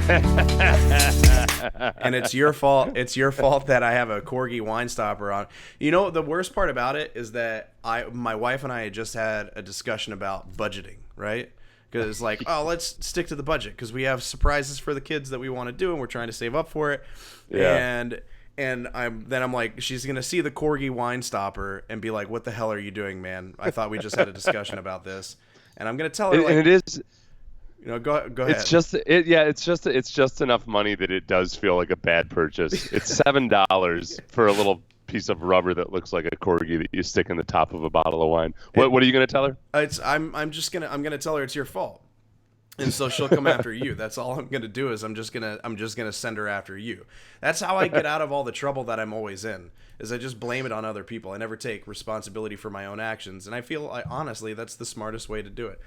And it's your fault. It's your fault that I have a Corgi wine stopper on. You know, the worst part about it is that my wife and I had just had a discussion about budgeting, right? Because it's like, oh, let's stick to the budget because we have surprises for the kids that we want to do and we're trying to save up for it. Yeah. And I'm like, she's gonna see the Corgi wine stopper and be like, "What the hell are you doing, man? I thought we just had a discussion about this." And I'm gonna tell her, and it is. You know, go ahead. It's just enough money that it does feel like a bad purchase. It's $7 for a little piece of rubber that looks like a Corgi that you stick in the top of a bottle of wine. What are you going to tell her? I'm gonna tell her it's your fault, and so she'll come after you. That's all I'm gonna do is I'm just gonna send her after you. That's how I get out of all the trouble that I'm always in. Is I just blame it on other people. I never take responsibility for my own actions, and I feel honestly that's the smartest way to do it.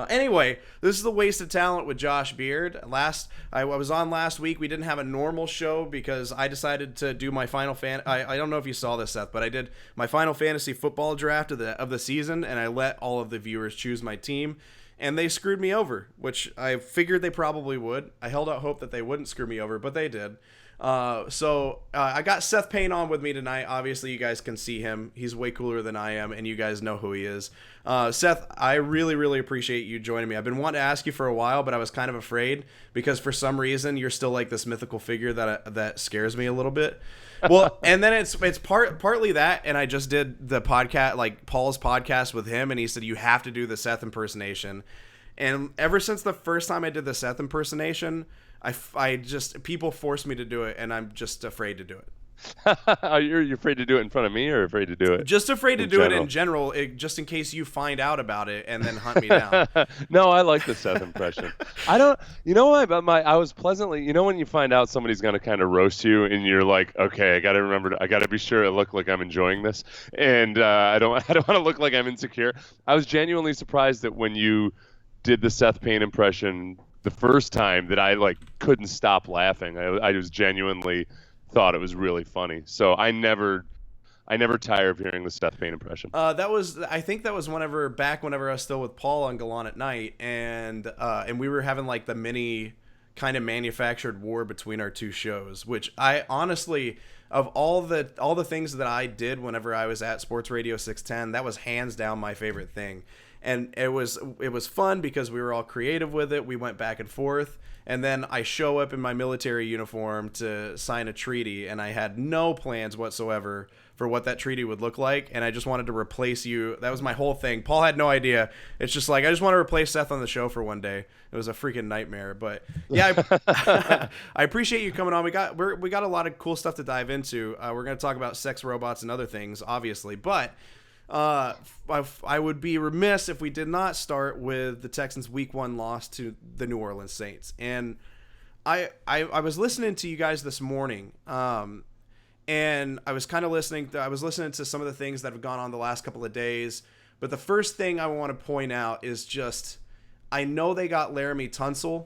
Anyway, this is the Waste of Talent with Josh Beard. I was on last week. We didn't have a normal show because I decided to do my final I don't know if you saw this, Seth, but I did my final fantasy football draft of the season, and I let all of the viewers choose my team. And they screwed me over, which I figured they probably would. I held out hope that they wouldn't screw me over, but they did. So I got Seth Payne on with me tonight. Obviously, you guys can see him. He's way cooler than I am, and you guys know who he is. Seth, I really, really appreciate you joining me. I've been wanting to ask you for a while, but I was kind of afraid because for some reason you're still like this mythical figure that scares me a little bit. Well, and then it's partly that, and I just did the podcast, like Paul's podcast with him, and he said you have to do the Seth impersonation. And ever since the first time I did the Seth impersonation, people force me to do it, and I'm just afraid to do it. You're afraid to do it in front of me, or afraid to do it? Just afraid to do it in general, just in case you find out about it and then hunt me down. No, I like the Seth impression. I was pleasantly, when you find out somebody's going to kind of roast you, and you're like, okay, I got to be sure it look like I'm enjoying this, and I don't want to look like I'm insecure. I was genuinely surprised that when you did the Seth Payne impression the first time that I couldn't stop laughing. I was genuinely thought it was really funny. So I never tire of hearing the Seth Payne impression. I think that was whenever I was still with Paul on Gallant at Night, and we were having like the mini kind of manufactured war between our two shows, which I honestly, of all the things that I did whenever I was at Sports Radio 610, that was hands down my favorite thing. And it was fun because we were all creative with it. We went back and forth. And then I show up in my military uniform to sign a treaty, and I had no plans whatsoever for what that treaty would look like, and I just wanted to replace you. That was my whole thing. Paul had no idea. It's just like, I just want to replace Seth on the show for one day. It was a freaking nightmare. But yeah, I appreciate you coming on. We got a lot of cool stuff to dive into. We're going to talk about sex robots and other things, obviously, but I would be remiss if we did not start with the Texans' Week 1 loss to the New Orleans Saints. And I was listening to you guys this morning, and I was kind of listening to some of the things that have gone on the last couple of days. But the first thing I want to point out is just, I know they got Laramie Tunsil,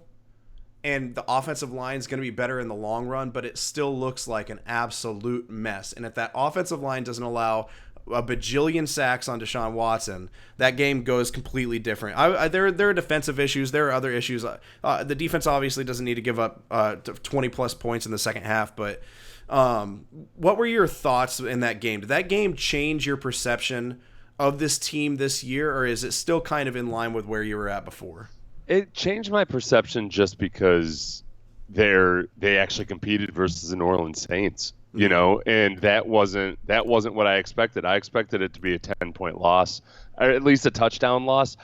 and the offensive line is going to be better in the long run, but it still looks like an absolute mess. And if that offensive line doesn't allow a bajillion sacks on Deshaun Watson, that game goes completely different. There are defensive issues. There are other issues. The defense obviously doesn't need to give up 20-plus points in the second half, but what were your thoughts in that game? Did that game change your perception of this team this year, or is it still kind of in line with where you were at before? It changed my perception just because they actually competed versus the New Orleans Saints. And that wasn't what I expected. I expected it to be a 10-point loss, or at least a touchdown loss.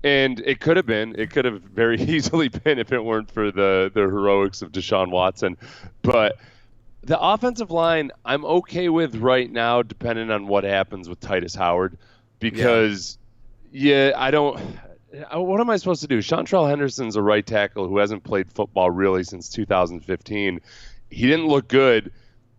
And it could have very easily been if it weren't for the heroics of Deshaun Watson. But the offensive line, I'm okay with right now, depending on what happens with Titus Howard, because what am I supposed to do? Chantrell Henderson's a right tackle who hasn't played football really since 2015. He didn't look good.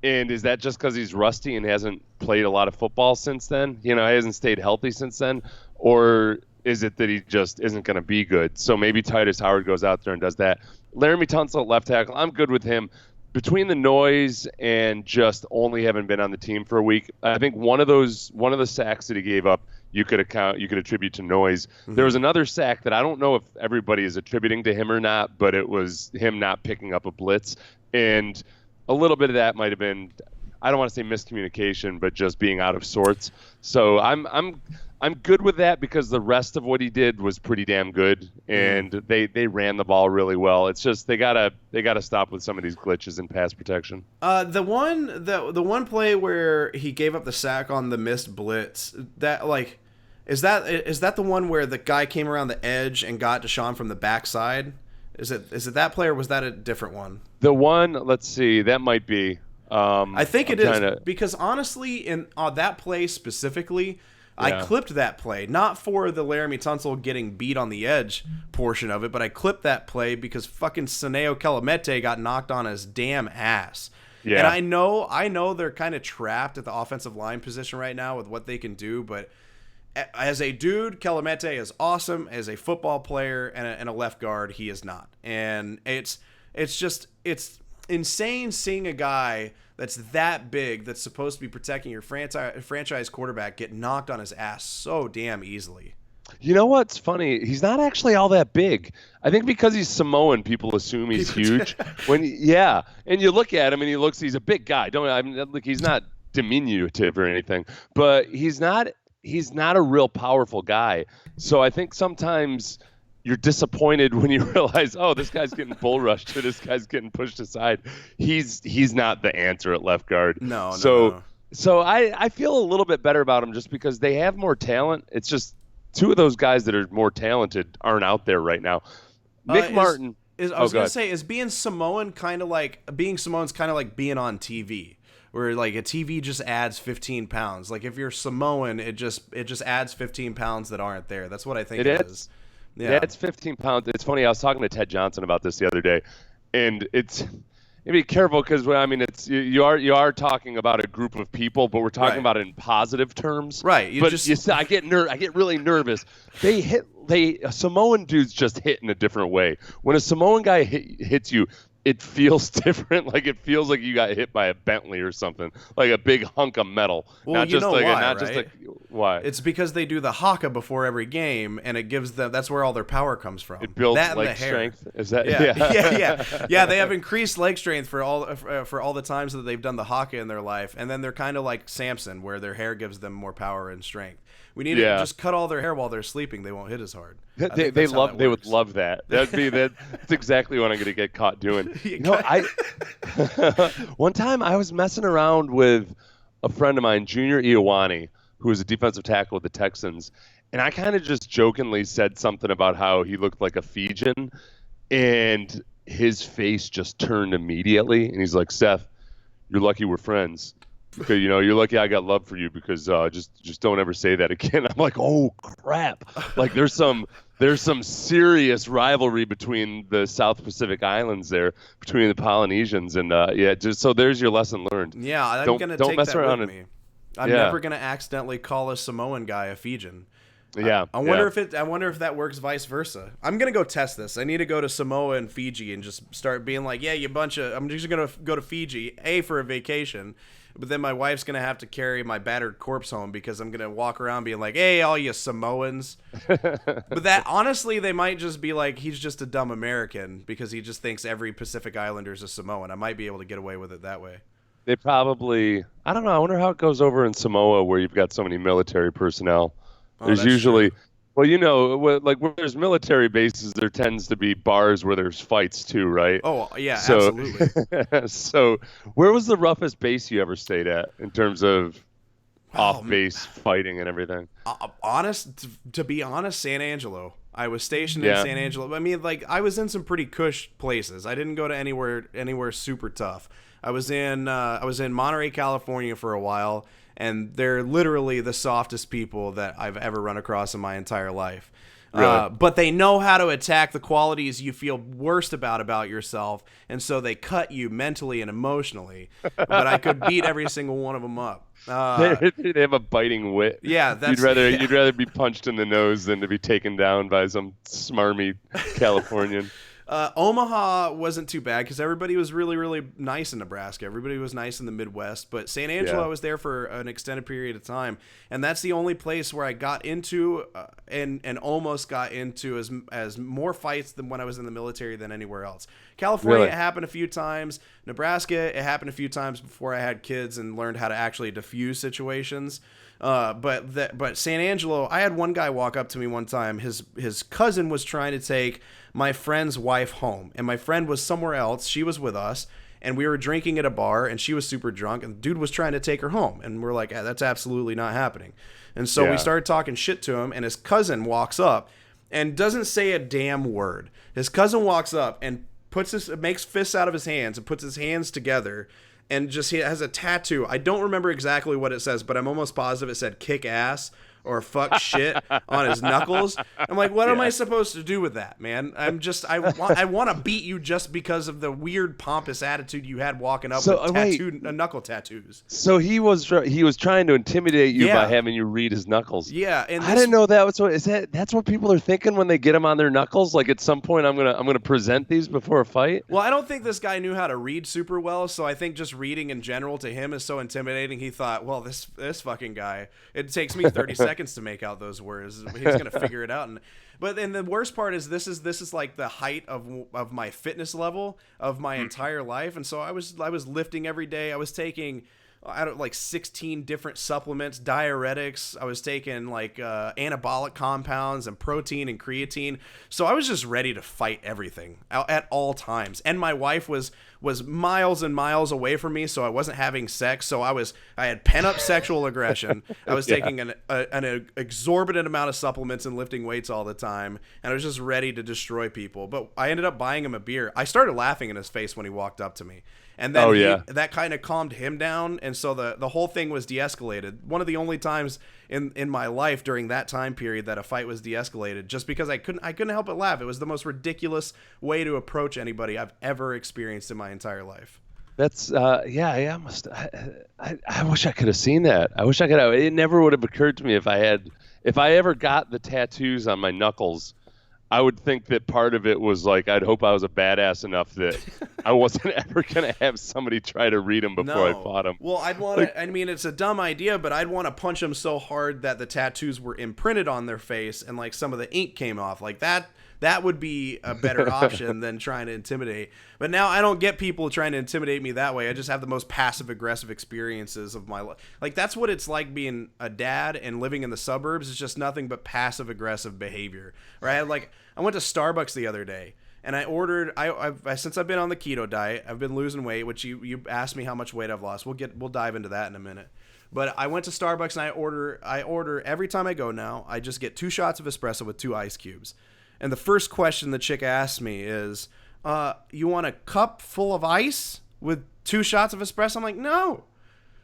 And is that just because he's rusty and hasn't played a lot of football since then? He hasn't stayed healthy since then? Or is it that he just isn't going to be good? So maybe Titus Howard goes out there and does that. Laramie Tunsil at left tackle, I'm good with him. between the noise and just only having been on the team for a week, I think one of the sacks that he gave up, you could attribute to noise. Mm-hmm. There was another sack that I don't know if everybody is attributing to him or not, but it was him not picking up a blitz, and a little bit of that might have been, I don't want to say miscommunication, but just being out of sorts. So I'm good with that because the rest of what he did was pretty damn good, and they ran the ball really well. It's just they gotta stop with some of these glitches in pass protection. The one play where he gave up the sack on the missed blitz, that like is that the one where the guy came around the edge and got Deshaun from the backside? Is it that play, or was that a different one? The one, let's see, that might be. I think it is because honestly, in that play specifically. Yeah. I clipped that play, not for the Laramie Tunsil getting beat on the edge portion of it, but I clipped that play because fucking Saneo Kelemete got knocked on his damn ass. Yeah. And I know they're kind of trapped at the offensive line position right now with what they can do, but as a dude, Kelemete is awesome. As a football player and a left guard, he is not. And it's insane seeing a guy that's that big, that's supposed to be protecting your franchise quarterback, get knocked on his ass so damn easily. You know what's funny? He's not actually all that big. I think because he's Samoan, people assume he's huge. And you look at him and he's a big guy. He's not diminutive or anything, but he's not a real powerful guy. So I think sometimes you're disappointed when you realize, oh, this guy's getting bull rushed or this guy's getting pushed aside. He's not the answer at left guard. No. So I feel a little bit better about him just because they have more talent. It's just two of those guys that are more talented aren't out there right now. Mick Martin. Is being Samoan kind of like being on TV, where like a TV just adds 15 pounds. Like if you're Samoan, it just adds 15 pounds that aren't there. That's what I think it is. Yeah, it's 15 pounds. It's funny. I was talking to Ted Johnson about this the other day, and be careful because you are talking about a group of people, but we're talking about it in positive terms. Right. I get really nervous. Samoan dudes just hit in a different way. When a Samoan guy hits you, it feels different. Like it feels like you got hit by a Bentley or something, like a big hunk of metal. Well, why? It's because they do the haka before every game, and it gives them. That's where all their power comes from. It builds that leg strength. Is that? Yeah. They have increased leg strength for all the times that they've done the haka in their life, and then they're kind of like Samson, where their hair gives them more power and strength. We need to just cut all their hair while they're sleeping. They won't hit as hard. They would love that. That's exactly what I'm going to get caught doing. One time I was messing around with a friend of mine, Junior Ioane, who was a defensive tackle with the Texans, and I kind of just jokingly said something about how he looked like a Fijian, and his face just turned immediately, and he's like, "Seth, you're lucky we're friends. Because you're lucky I got love for you because just don't ever say that again." I'm like, oh crap! Like there's some serious rivalry between the South Pacific Islands there, between the Polynesians, and just so there's your lesson learned. Yeah, I'm gonna take that with me. I'm never gonna accidentally call a Samoan guy a Fijian. Yeah, I wonder if that works vice versa. I'm gonna go test this. I need to go to Samoa and Fiji and just start being like, yeah, you bunch of. I'm just gonna go to Fiji for a vacation. But then my wife's going to have to carry my battered corpse home because I'm going to walk around being like, hey, all you Samoans. But that, honestly, they might just be like, he's just a dumb American because he just thinks every Pacific Islander is a Samoan. I might be able to get away with it that way. They probably, I don't know, I wonder how it goes over in Samoa where you've got so many military personnel. There's usually... True. Well, like where there's military bases, there tends to be bars where there's fights too, right? Oh, yeah, absolutely. So where was the roughest base you ever stayed at in terms of off-base fighting and everything? To be honest, San Angelo. I was stationed in San Angelo. I mean, like, I was in some pretty cush places. I didn't go to anywhere super tough. I was in Monterey, California for a while. And they're literally the softest people that I've ever run across in my entire life. Really? But they know how to attack the qualities you feel worst about yourself, and so they cut you mentally and emotionally. But I could beat every single one of them up. They have a biting wit. Yeah, you'd rather be punched in the nose than to be taken down by some smarmy Californian. Omaha wasn't too bad because everybody was really, really nice in Nebraska. Everybody was nice in the Midwest. But San Angelo, I was there for an extended period of time, and that's the only place where I got into and almost got into as more fights than when I was in the military than anywhere else. California, It happened a few times. Nebraska, it happened a few times before I had kids and learned how to actually diffuse situations. But San Angelo, I had one guy walk up to me one time. His cousin was trying to take my friend's wife home, and my friend was somewhere else. She was with us, and we were drinking at a bar, and she was super drunk, and the dude was trying to take her home, and we're like, that's absolutely not happening. And so we started talking shit to him, and his cousin walks up and doesn't say a damn word. His cousin walks up and makes fists out of his hands and puts his hands together. And he has a tattoo. I don't remember exactly what it says, but I'm almost positive it said kick ass or fuck shit on his knuckles. I'm like, what am I supposed to do with that, man? I want to beat you just because of the weird pompous attitude you had walking up with knuckle tattoos. So he was trying to intimidate you by having you read his knuckles. Yeah, and I didn't know that was that's what people are thinking when they get them on their knuckles. Like at some point, I'm gonna present these before a fight. Well, I don't think this guy knew how to read super well, so I think just reading in general to him is so intimidating. He thought, well, this fucking guy, it takes me 30 seconds to make out those words. He's gonna figure it out. But the worst part is this is like the height of my fitness level of my entire life, and so I was lifting every day. I was taking 16 different supplements, diuretics. I was taking anabolic compounds and protein and creatine. So I was just ready to fight everything at all times. And my wife was miles and miles away from me, so I wasn't having sex. So I had pent up sexual aggression. I was taking an exorbitant amount of supplements and lifting weights all the time, and I was just ready to destroy people. But I ended up buying him a beer. I started laughing in his face when he walked up to me. And then that kind of calmed him down, and so the whole thing was de-escalated. One of the only times in my life during that time period that a fight was de-escalated, just because I couldn't help but laugh. It was the most ridiculous way to approach anybody I've ever experienced in my entire life. That's I wish I could have seen that. I wish I could have. It never would have occurred to me if I ever got the tattoos on my knuckles. I would think that part of it was like, I'd hope I was a badass enough that I wasn't ever going to have somebody try to read them before I fought them. Well, I'd want to, I mean, it's a dumb idea, but I'd want to punch them so hard that the tattoos were imprinted on their face and like some of the ink came off. Like that would be a better option than trying to intimidate. But now I don't get people trying to intimidate me that way. I just have the most passive aggressive experiences of my life. Like that's what it's like being a dad and living in the suburbs. It's just nothing but passive aggressive behavior. Right? Like I went to Starbucks the other day and I ordered. Since I've been on the keto diet, I've been losing weight. Which you asked me how much weight I've lost. We'll dive into that in a minute. But I went to Starbucks and I order every time I go now. I just get 2 shots of espresso with 2 ice cubes. And the first question the chick asked me is, you want a cup full of ice with 2 shots of espresso? I'm like, no.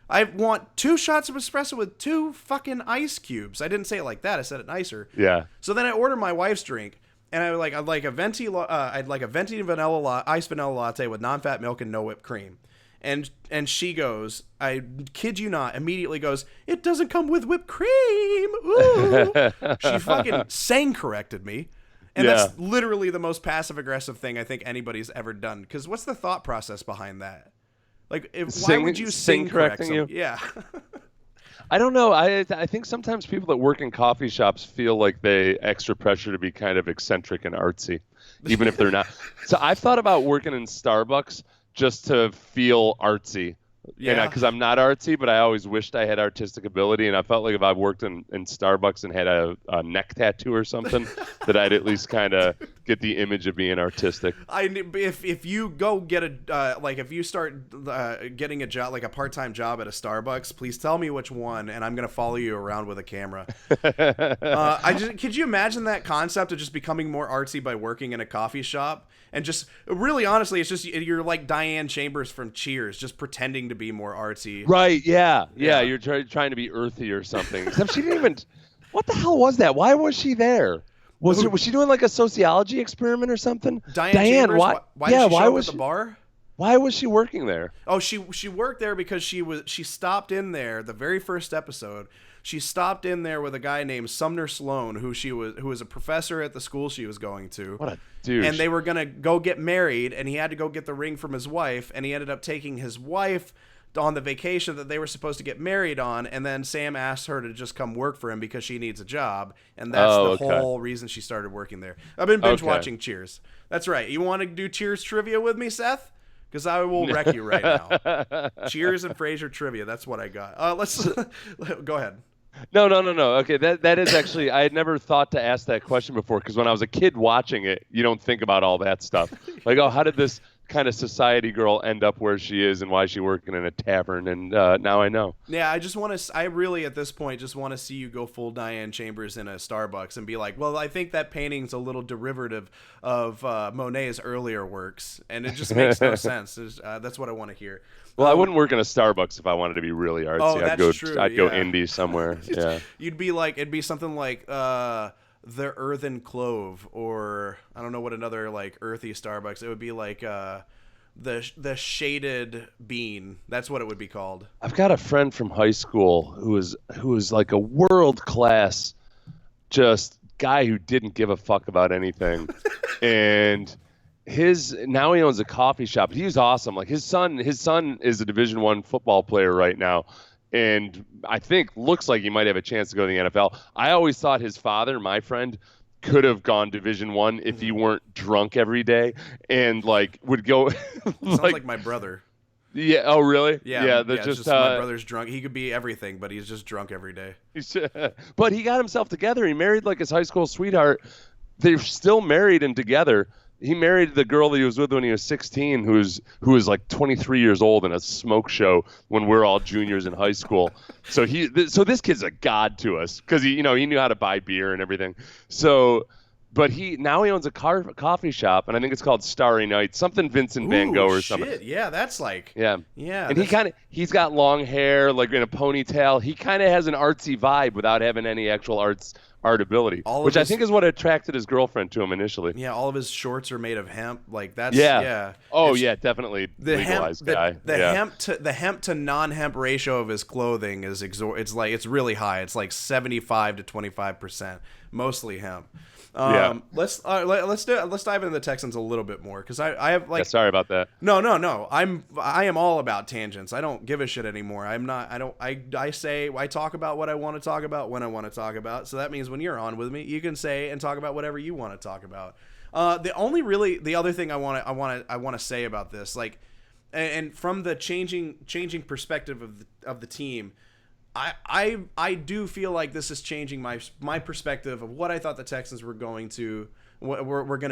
I want 2 shots of espresso with 2 fucking ice cubes. I didn't say it like that. I said it nicer. Yeah. So then I ordered my wife's drink, and I'd like a venti vanilla iced vanilla latte with non-fat milk and no whipped cream. And she goes, I kid you not, immediately goes, it doesn't come with whipped cream. Ooh. She fucking sang corrected me. And that's literally the most passive-aggressive thing I think anybody's ever done. Because what's the thought process behind that? Like, why would you sing correcting you? Yeah. I don't know. I think sometimes people that work in coffee shops feel like they extra pressure to be kind of eccentric and artsy, even if they're not. So I've thought about working in Starbucks just to feel artsy. Yeah, because I'm not artsy, but I always wished I had artistic ability, and I felt like if I worked in Starbucks and had a neck tattoo or something, that I'd at least kind of get the image of being artistic. If you go get if you start getting a job, like a part-time job at a Starbucks, please tell me which one, and I'm gonna follow you around with a camera. Could you imagine that concept of just becoming more artsy by working in a coffee shop? And just really honestly, it's just you're like Diane Chambers from Cheers, just pretending to be more artsy. Right, yeah. You're trying to be earthy or something. Except she didn't even... What the hell was that? Why was she there? Was she doing like a sociology experiment or something? Diane Chambers? Why did she show up at the bar? Why was she working there? Oh, she worked there because she stopped in there the very first episode. She stopped in there with a guy named Sumner Sloan, who was a professor at the school she was going to. What a douche. And they were gonna go get married, and he had to go get the ring from his wife, and he ended up taking his wife on the vacation that they were supposed to get married on, and then Sam asked her to just come work for him because she needs a job, and that's whole reason she started working there. I've been binge watching Cheers. That's right. You want to do Cheers trivia with me, Seth? Because I will wreck you right now. Cheers and Frasier trivia. That's what I got. Let's go ahead. No. Okay, that is actually, I had never thought to ask that question before, because when I was a kid watching it, you don't think about all that stuff. Like, oh, how did this kind of society girl end up where she is, and why is she working in a tavern? And now I know. Yeah, I really at this point just want to see you go full Diane Chambers in a Starbucks and be like, well, I think that painting's a little derivative of Monet's earlier works, and it just makes no sense. That's what I want to hear. Well, I wouldn't work in a Starbucks if I wanted to be really artsy. Oh, that's true. I'd go indie somewhere. Yeah. It'd be something like the Earthen Clove, or I don't know what another like earthy Starbucks. It would be like the Shaded Bean. That's what it would be called. I've got a friend from high school who was like a world class, just guy who didn't give a fuck about anything, and now he owns a coffee shop. He's awesome. Like his son is a Division I football player right now, and I think looks like he might have a chance to go to the NFL. I always thought his father, my friend, could have gone Division I if he weren't drunk every day and like would go. Sounds like my brother. Yeah. Oh, really? Yeah. Just my brother's drunk. He could be everything, but he's just drunk every day. But he got himself together. He married like his high school sweetheart. They're still married and together. He married the girl that he was with when he was 16, who was like 23 years old in a smoke show when we're all juniors in high school. So this kid's a god to us because he knew how to buy beer and everything. So, but now he owns a coffee shop, and I think it's called Starry Night, something Vincent Van Gogh or something. Yeah, that's like yeah. And he's got long hair, like in a ponytail. He kind of has an artsy vibe without having any actual art ability, which I think is what attracted his girlfriend to him initially. Yeah, all of his shorts are made of hemp. Like that's Oh yeah, definitely the legalized guy. The hemp to non-hemp ratio of his clothing is it's really high. It's like 75 to 25%, mostly hemp. Let's dive into the Texans a little bit more, because I have like sorry about that. No. I am all about tangents. I don't give a shit anymore. I talk about what I want to talk about when I want to talk about. So that means when you're on with me, you can say and talk about whatever you want to talk about. The other thing I want to say about this, like, and from the changing perspective of the team, I do feel like this is changing my perspective of what I thought the Texans were going to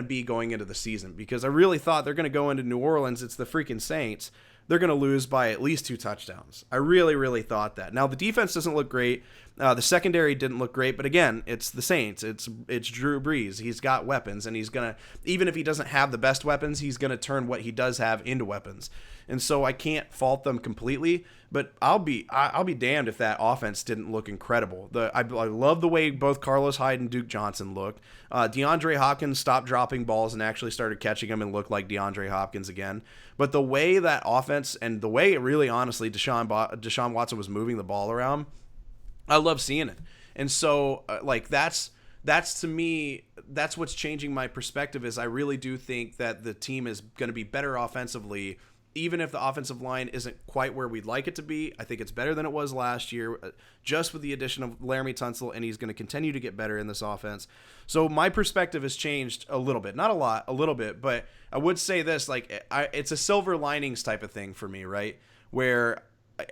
be going into the season, because I really thought they're going to go into New Orleans. It's the freaking Saints. They're going to lose by at least 2 touchdowns. I really, really thought that. Now, the defense doesn't look great. The secondary didn't look great, but again, it's the Saints. It's Drew Brees. He's got weapons, and he's going to, even if he doesn't have the best weapons, he's going to turn what he does have into weapons. And so I can't fault them completely, but I'll be damned if that offense didn't look incredible. I love the way both Carlos Hyde and Duke Johnson looked. DeAndre Hopkins stopped dropping balls and actually started catching them and looked like DeAndre Hopkins again. But the way that offense, and the way, really honestly, Deshaun Watson was moving the ball around, I love seeing it. And so that's to me, that's what's changing my perspective, is I really do think that the team is going to be better offensively. Even if the offensive line isn't quite where we'd like it to be, I think it's better than it was last year, just with the addition of Laramie Tunsil, and he's going to continue to get better in this offense. So my perspective has changed a little bit. Not a lot, a little bit, but I would say this, like, it's a silver linings type of thing for me, right? Where,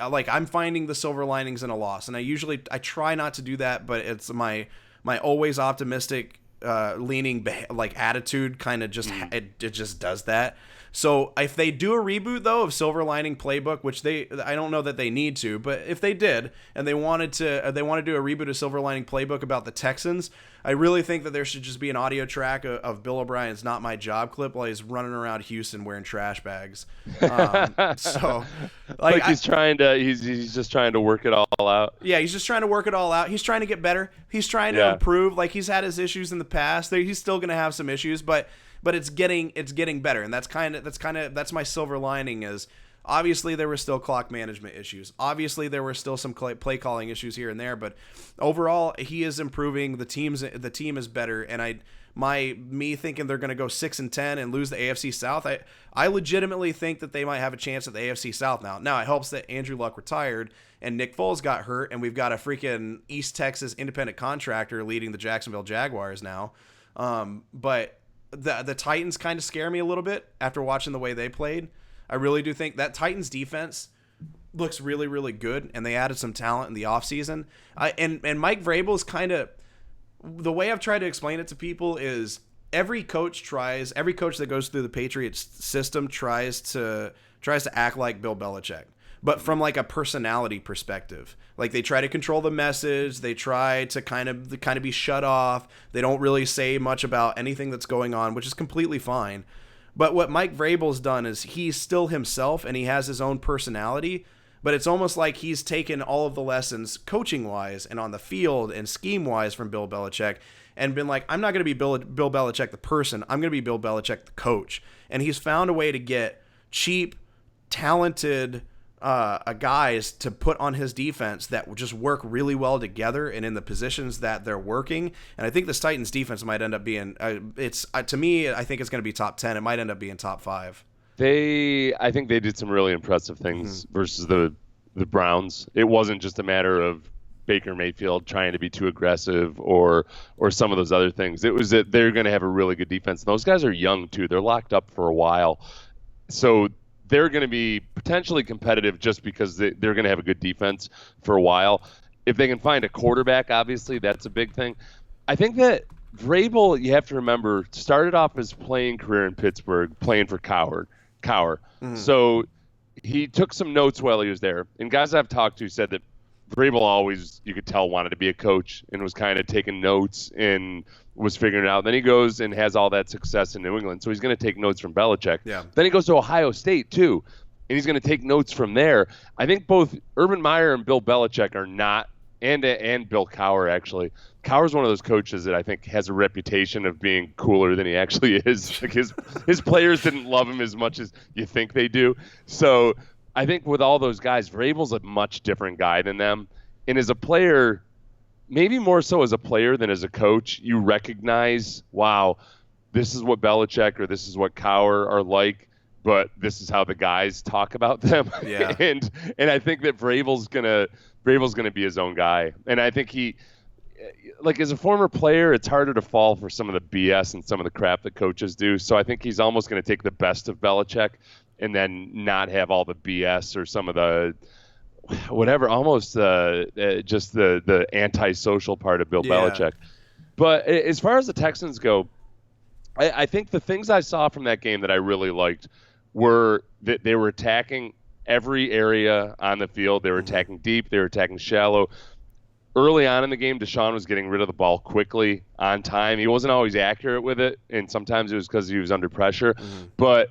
like, I'm finding the silver linings in a loss, and I try not to do that, but it's my always optimistic leaning like attitude kind of just it just does that. So if they do a reboot though of Silver Lining Playbook, which I don't know that they need to, but if they did and they want to do a reboot of Silver Lining Playbook about the Texans, I really think that there should just be an audio track of Bill O'Brien's "Not My Job" clip while he's running around Houston wearing trash bags. So like he's just trying to work it all out. Yeah, he's just trying to work it all out. He's trying to get better. He's trying to improve. Like, he's had his issues in the past. He's still going to have some issues, but but it's getting better, and that's my silver lining is. Obviously, there were still clock management issues. Obviously, there were still some play calling issues here and there. But overall, he is improving. The team is better. And me thinking they're going to go 6-10 and lose the AFC South. I legitimately think that they might have a chance at the AFC South now. Now, it helps that Andrew Luck retired and Nick Foles got hurt, and we've got a freaking East Texas independent contractor leading the Jacksonville Jaguars now. But the Titans kind of scare me a little bit after watching the way they played. I really do think that Titans defense looks really, really good, and they added some talent in the offseason. And Mike Vrabel's kind of – the way I've tried to explain it to people is every coach that goes through the Patriots system tries to act like Bill Belichick, but from like a personality perspective. Like they try to control the message. They try to kind of be shut off. They don't really say much about anything that's going on, which is completely fine. But what Mike Vrabel's done is he's still himself and he has his own personality, but it's almost like he's taken all of the lessons coaching-wise and on the field and scheme-wise from Bill Belichick and been like, I'm not going to be Bill Belichick the person. I'm going to be Bill Belichick the coach. And he's found a way to get cheap, talented guys to put on his defense that just work really well together and in the positions that they're working. And I think this Titans defense might end up being to me, I think it's going to be top 10. It might end up being top 5. I think they did some really impressive things versus the Browns. It wasn't just a matter of Baker Mayfield trying to be too aggressive or some of those other things. It was that they're going to have a really good defense. And those guys are young too. They're locked up for a while. So they're going to be potentially competitive just because they're going to have a good defense for a while. If they can find a quarterback, obviously, that's a big thing. I think that Vrabel, you have to remember, started off his playing career in Pittsburgh playing for Cowher. So he took some notes while he was there. And guys I've talked to said that Vrabel always, you could tell, wanted to be a coach and was kind of taking notes and was figuring it out. Then he goes and has all that success in New England. So he's going to take notes from Belichick. Yeah. Then he goes to Ohio State, too, and he's going to take notes from there. I think both Urban Meyer and Bill Belichick are not, and Bill Cowher, actually. Cowher's one of those coaches that I think has a reputation of being cooler than he actually is. Like his players didn't love him as much as you think they do. So I think with all those guys, Vrabel's a much different guy than them. And as a player, maybe more so as a player than as a coach, you recognize, wow, this is what Belichick or this is what Cowher are like, but this is how the guys talk about them. Yeah. and I think that Vrabel's gonna be his own guy. And I think he, like as a former player, it's harder to fall for some of the BS and some of the crap that coaches do. So I think he's almost going to take the best of Belichick and then not have all the BS or some of the whatever, almost just the antisocial part of Bill Belichick. But as far as the Texans go, I think the things I saw from that game that I really liked were that they were attacking every area on the field. They were attacking deep. They were attacking shallow. Early on in the game, Deshaun was getting rid of the ball quickly, on time. He wasn't always accurate with it, and sometimes it was because he was under pressure. But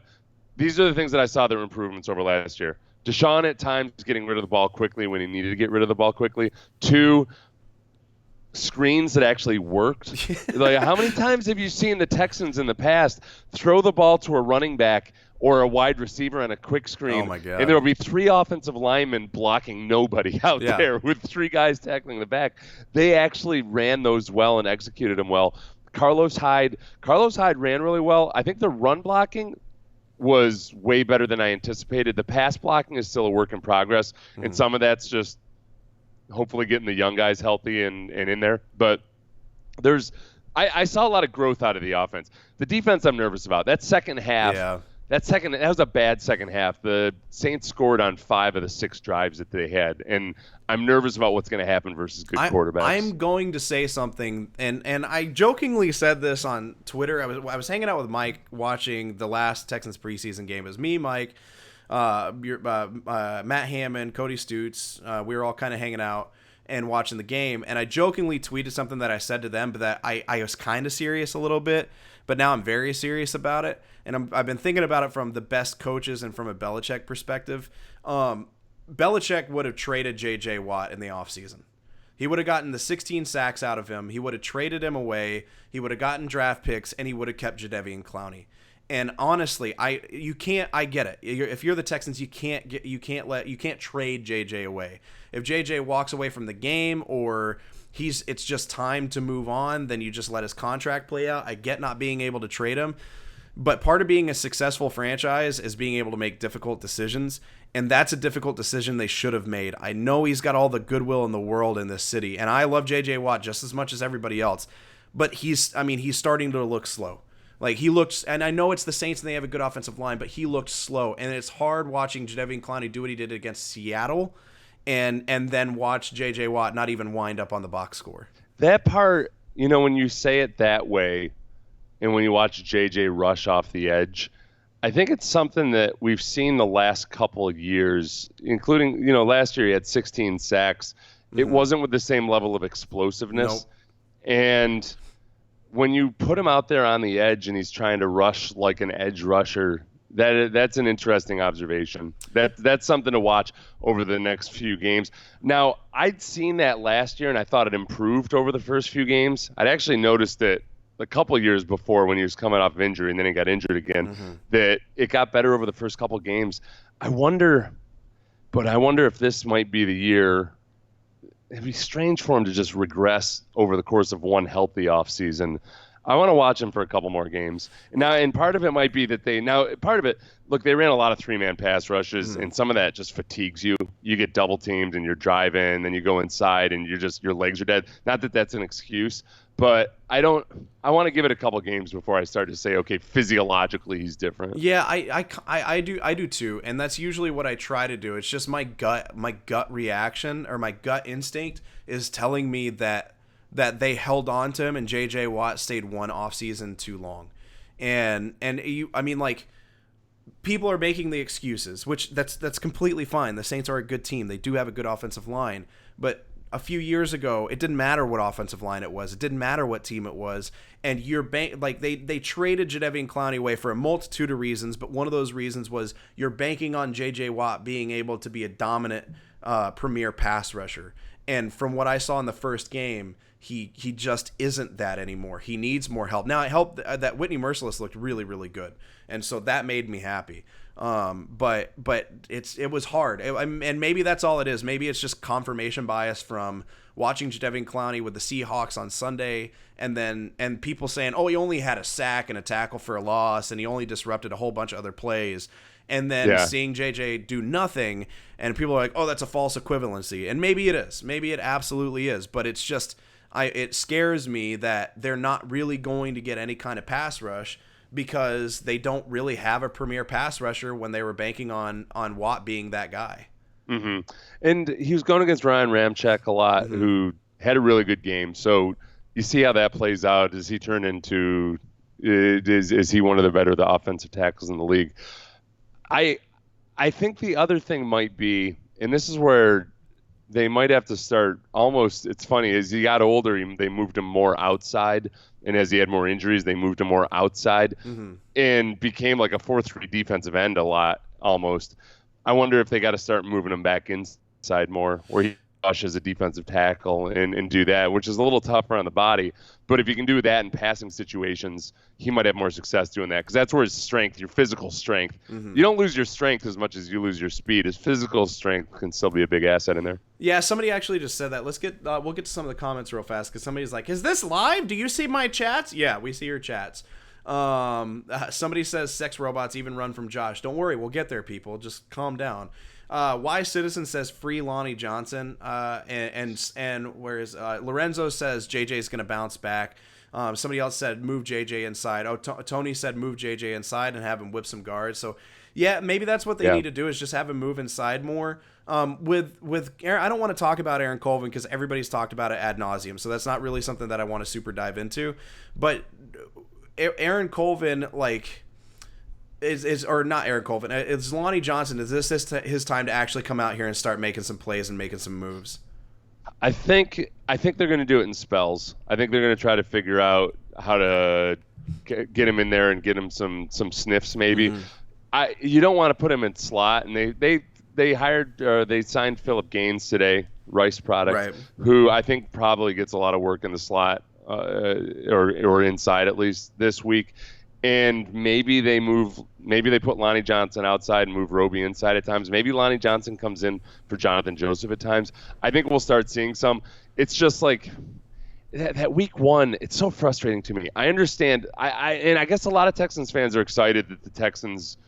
these are the things that I saw that were improvements over last year. Deshaun at times getting rid of the ball quickly when he needed to get rid of the ball quickly. 2, screens that actually worked. Like, how many times have you seen the Texans in the past throw the ball to a running back or a wide receiver on a quick screen? Oh my God. And there will be 3 offensive linemen blocking nobody out there with 3 guys tackling the back. They actually ran those well and executed them well. Carlos Hyde ran really well. I think the run blocking was way better than I anticipated. The pass blocking is still a work in progress, and some of that's just hopefully getting the young guys healthy and in there. But I saw a lot of growth out of the offense. The defense I'm nervous about. That second half, that was a bad second half. The Saints scored on 5 of the 6 drives that they had, and I'm nervous about what's going to happen versus good quarterbacks. I'm going to say something, and I jokingly said this on Twitter. I was hanging out with Mike watching the last Texans preseason game. It was me, Mike, Matt Hammond, Cody Stutes. We were all kind of hanging out and watching the game, and I jokingly tweeted something that I said to them, but that I was kind of serious a little bit, but now I'm very serious about it, and I've been thinking about it from the best coaches and from a Belichick perspective. Belichick would have traded J.J. Watt in the offseason. He would have gotten the 16 sacks out of him. He would have traded him away. He would have gotten draft picks, and he would have kept Jadeveon Clowney. And honestly, I get it. If you're the Texans, you can't trade JJ away. If JJ walks away from the game or it's just time to move on, then you just let his contract play out. I get not being able to trade him, but part of being a successful franchise is being able to make difficult decisions, and that's a difficult decision they should have made. I know he's got all the goodwill in the world in this city, and I love JJ Watt just as much as everybody else, but he's starting to look slow. Like, he looks, and I know it's the Saints and they have a good offensive line, but he looked slow. And it's hard watching Jadeveon Clowney do what he did against Seattle and then watch J.J. Watt not even wind up on the box score. That part, when you say it that way and when you watch J.J. rush off the edge, I think it's something that we've seen the last couple of years, including, last year he had 16 sacks. Mm-hmm. It wasn't with the same level of explosiveness. Nope. And when you put him out there on the edge and he's trying to rush like an edge rusher, that's an interesting observation. That's something to watch over the next few games. Now, I'd seen that last year, and I thought it improved over the first few games. I'd actually noticed it a couple of years before when he was coming off of injury, and then he got injured again, that it got better over the first couple of games. I wonder if this might be the year. It'd be strange for him to just regress over the course of one healthy offseason. I want to watch him for a couple more games. And part of it might be that they ran a lot of three-man pass rushes, and some of that just fatigues you. You get double teamed and you're driving, then you go inside and your legs are dead. Not that that's an excuse, but I want to give it a couple games before I start to say, okay, physiologically he's different. Yeah, I do too, and that's usually what I try to do. It's just my gut reaction or my gut instinct is telling me that they held on to him and J.J. Watt stayed one offseason too long, and people are making the excuses, which that's completely fine. The Saints are a good team. They do have a good offensive line, but a few years ago, it didn't matter what offensive line it was. It didn't matter what team it was. And they traded Jadeveon Clowney away for a multitude of reasons, but one of those reasons was you're banking on J.J. Watt being able to be a dominant premier pass rusher. And from what I saw in the first game, he just isn't that anymore. He needs more help. Now, it helped that Whitney Merciless looked really, really good, and so that made me happy. But it was hard, and maybe that's all it is. Maybe it's just confirmation bias from watching Jadeveon Clowney with the Seahawks on Sunday, and people saying, oh, he only had a sack and a tackle for a loss, and he only disrupted a whole bunch of other plays. And then seeing JJ do nothing, and people are like, oh, that's a false equivalency. And maybe it is. Maybe it absolutely is. But it's just, it scares me that they're not really going to get any kind of pass rush because they don't really have a premier pass rusher when they were banking on Watt being that guy. Mm-hmm. And he was going against Ryan Ramczyk a lot, who had a really good game. So you see how that plays out. Does he turn into, is he one of the offensive tackles in the league? I think the other thing might be, and this is where they might have to start almost, it's funny, as he got older, they moved him more outside, and as he had more injuries, they moved him more outside and became like a 4-3 defensive end a lot, almost. I wonder if they got to start moving him back inside more, where he rushes a defensive tackle and do that, which is a little tougher on the body. But if you can do that in passing situations, he might have more success doing that, because that's where his strength, your physical strength, you don't lose your strength as much as you lose your speed. His physical strength can still be a big asset in there. Yeah, somebody actually just said that. We'll get to some of the comments real fast, because somebody's like, is this live? Do you see my chats? Yeah, we see your chats. Somebody says sex robots even run from Josh. Don't worry, we'll get there, people. Just calm down. Why Citizen says free Lonnie Johnson, and whereas Lorenzo says JJ's going to bounce back. Somebody else said move JJ inside. Tony said move JJ inside and have him whip some guards. So yeah, maybe that's what they need to do, is just have him move inside more. With Aaron, I don't want to talk about Aaron Colvin because everybody's talked about it ad nauseum, so that's not really something that I want to super dive into. But Aaron Colvin, or not Aaron Colvin, it's Lonnie Johnson. Is this his time to actually come out here and start making some plays and making some moves? I think they're going to do it in spells. I think they're going to try to figure out how to get him in there and get him some sniffs maybe. You don't want to put him in slot, and they they signed Philip Gaines today, Rice product, Right. who I think probably gets a lot of work in the slot or inside at least this week. And maybe they put Lonnie Johnson outside and move Roby inside at times. Maybe Lonnie Johnson comes in for Jonathan Joseph at times. I think we'll start seeing some. It's just like that week one, it's so frustrating to me. I understand. I guess a lot of Texans fans are excited that the Texans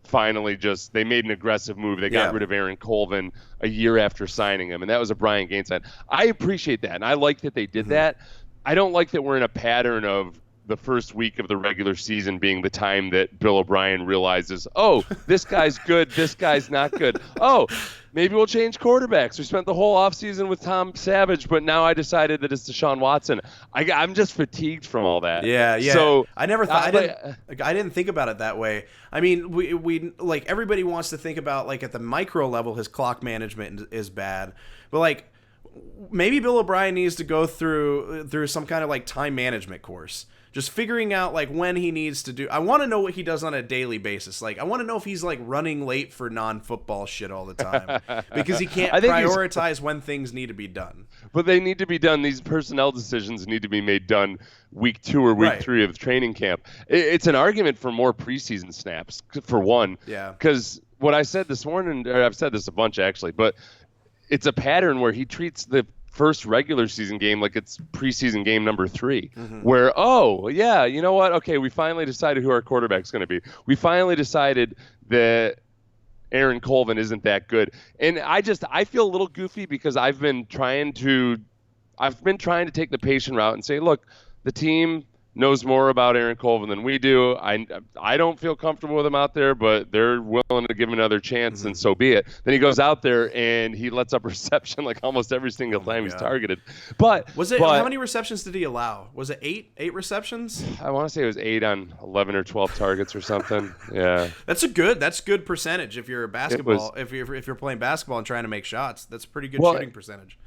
finally they made an aggressive move. They got rid of Aaron Colvin a year after signing him, and that was a Brian Gaines sign. I appreciate that, and I like that they did that. I don't like that we're in a pattern of the first week of the regular season being the time that Bill O'Brien realizes, oh, this guy's good, this guy's not good. Oh, maybe we'll change quarterbacks. We spent the whole offseason with Tom Savage, but now I decided that it's Deshaun Watson. I'm just fatigued from all that. Yeah. So I never thought I didn't think about it that way. I mean, we like everybody wants to think about like at the micro level his clock management is bad, but like maybe Bill O'Brien needs to go through some kind of like time management course. Just figuring out like when he needs to do. I want to know what he does on a daily basis. Like I want to know if he's like running late for non-football shit all the time because he can't prioritize when things need to be done. But they need to be done. These personnel decisions need to be made done week 2 or week 3 of training camp. It's an argument for more preseason snaps for one. Yeah. Because what I said this morning, or I've said this a bunch actually, but it's a pattern where he treats the first regular season game like it's preseason game number 3, where, oh, yeah, you know what? Okay, we finally decided who our quarterback's going to be. We finally decided that Aaron Colvin isn't that good. And I feel a little goofy because I've been trying to take the patient route and say, look, the team knows more about Aaron Colvin than we do. I don't feel comfortable with him out there, but they're willing to give him another chance, and so be it. Then he goes out there and he lets up reception like almost every single time he's targeted. But how many receptions did he allow? Was it 8 receptions? I want to say it was 8 on 11 or 12 targets or something. Yeah. That's good percentage if you're a basketball if you're playing basketball and trying to make shots. That's a pretty good shooting percentage.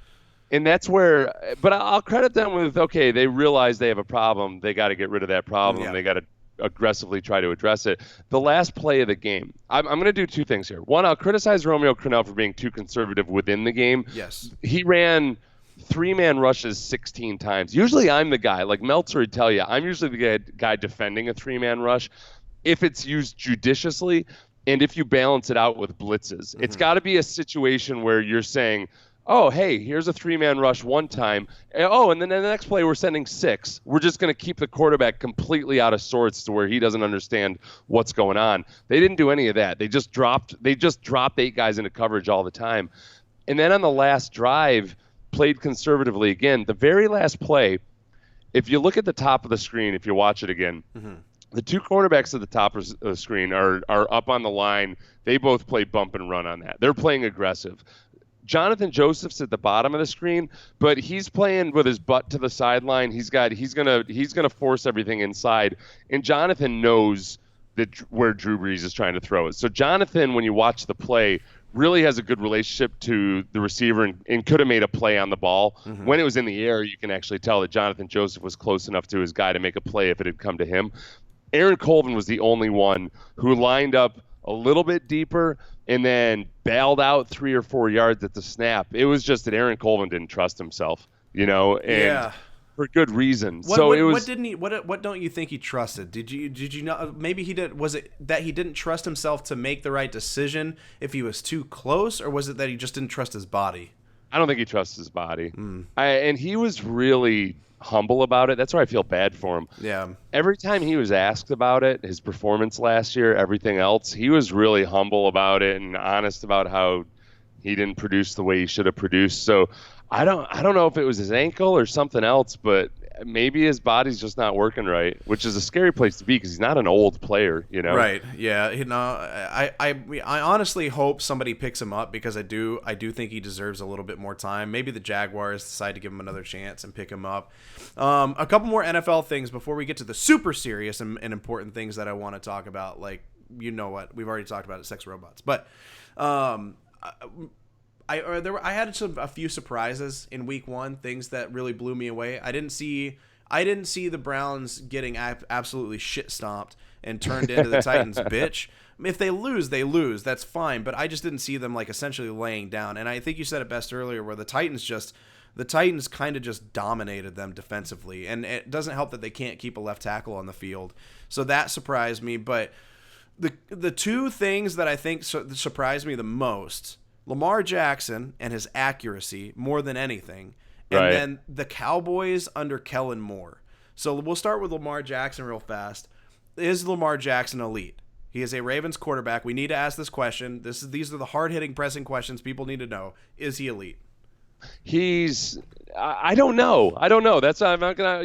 And that's where, but I'll credit them with, okay, they realize they have a problem. They got to get rid of that problem. Yeah. They got to aggressively try to address it. The last play of the game, I'm going to do 2 things here. One, I'll criticize Romeo Crennel for being too conservative within the game. Yes. He ran 3-man rushes 16 times. Usually I'm the guy, like Meltzer would tell you, I'm usually the guy defending a 3-man rush if it's used judiciously and if you balance it out with blitzes. It's got to be a situation where you're saying, oh, hey, here's a 3-man rush one time. Oh, and then in the next play, we're sending 6. We're just going to keep the quarterback completely out of sorts to where he doesn't understand what's going on. They didn't do any of that. They just dropped 8 guys into coverage all the time. And then on the last drive, played conservatively again. The very last play, if you look at the top of the screen, if you watch it again, the 2 cornerbacks at the top of the screen are up on the line. They both play bump and run on that. They're playing aggressive. Jonathan Joseph's at the bottom of the screen, but he's playing with his butt to the sideline. He's gonna force everything inside, and Jonathan knows where Drew Brees is trying to throw it. So Jonathan, when you watch the play, really has a good relationship to the receiver and could have made a play on the ball. When it was in the air, you can actually tell that Jonathan Joseph was close enough to his guy to make a play if it had come to him. Aaron Colvin was the only one who lined up a little bit deeper and then bailed out 3 or 4 yards at the snap. It was just that Aaron Colvin didn't trust himself, and for good reason. What don't you think he trusted? Did you know maybe he did? Was it that he didn't trust himself to make the right decision if he was too close, or was it that he just didn't trust his body? I don't think he trusts his body. And he was really humble about it. That's why I feel bad for him. Yeah. Every time he was asked about it, his performance last year, everything else, he was really humble about it and honest about how he didn't produce the way he should have produced. So I don't know if it was his ankle or something else, but maybe his body's just not working right, which is a scary place to be because he's not an old player, Right. Yeah. I honestly hope somebody picks him up because I do think he deserves a little bit more time. Maybe the Jaguars decide to give him another chance and pick him up. A couple more NFL things before we get to the super serious and important things that I want to talk about. Like, you know what? We've already talked about it, sex robots. But I had a few surprises in week 1, things that really blew me away. I didn't see the Browns getting absolutely shit stomped and turned into the Titans bitch. if they lose, they lose. That's fine. But I just didn't see them like essentially laying down. And I think you said it best earlier, where the Titans kind of just dominated them defensively. And it doesn't help that they can't keep a left tackle on the field. So that surprised me. But the two things that I think surprised me the most, Lamar Jackson and his accuracy more than anything, and then the Cowboys under Kellen Moore. So we'll start with Lamar Jackson real fast. Is Lamar Jackson elite? He is a Ravens quarterback. We need to ask this question. These are the hard-hitting, pressing questions people need to know. Is he elite? I don't know.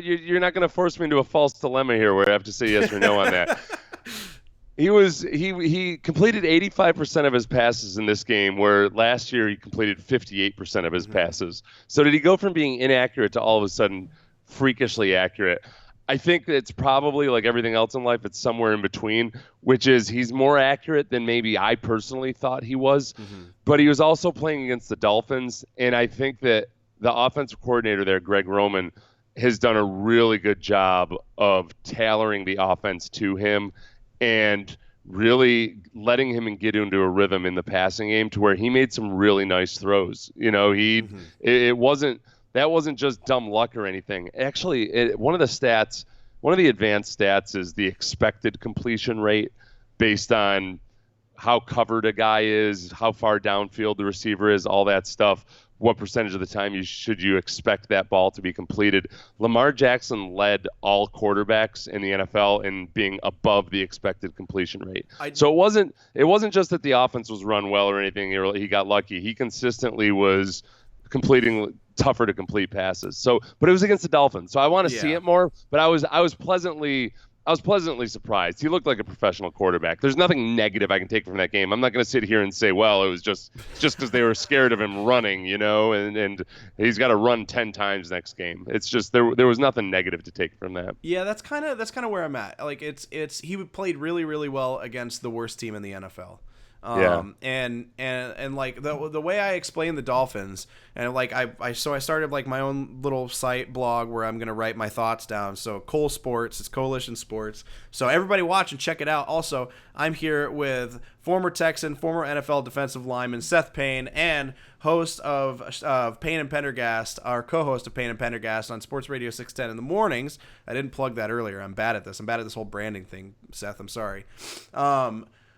You're not gonna force me into a false dilemma here where I have to say yes or no on that. He completed 85% of his passes in this game, where last year he completed 58% of his passes. So did he go from being inaccurate to all of a sudden freakishly accurate? I think it's probably like everything else in life, it's somewhere in between, which is he's more accurate than maybe I personally thought he was. But he was also playing against the Dolphins, and I think that the offensive coordinator there, Greg Roman, has done a really good job of tailoring the offense to him and really letting him get into a rhythm in the passing game to where he made some really nice throws. You know, that wasn't just dumb luck or anything. Actually, one of the advanced stats is the expected completion rate based on how covered a guy is, how far downfield the receiver is, all that stuff. What percentage of the time should you expect that ball to be completed? Lamar Jackson led all quarterbacks in the NFL in being above the expected completion rate. So it wasn't just that the offense was run well or anything. He got lucky. He consistently was completing tougher to complete passes. But it was against the Dolphins, so I want to see it more. But I was pleasantly surprised. He looked like a professional quarterback. There's nothing negative I can take from that game. I'm not going to sit here and say, well, it was just because they were scared of him running, you know, and he's got to run 10 times next game. It's just there was nothing negative to take from that. Yeah, that's kind of where I'm at. Like he played really, really well against the worst team in the NFL. And like the way I explain the Dolphins, and like I started like my own little site blog where I'm gonna write my thoughts down. So Cole Sports, it's Coalition Sports. So everybody watch and check it out. Also, I'm here with former Texan, former NFL defensive lineman Seth Payne, and host of Payne and Pendergast, our co-host of Payne and Pendergast on Sports Radio 610 in the mornings. I didn't plug that earlier. I'm bad at this. I'm bad at this whole branding thing, Seth. I'm sorry.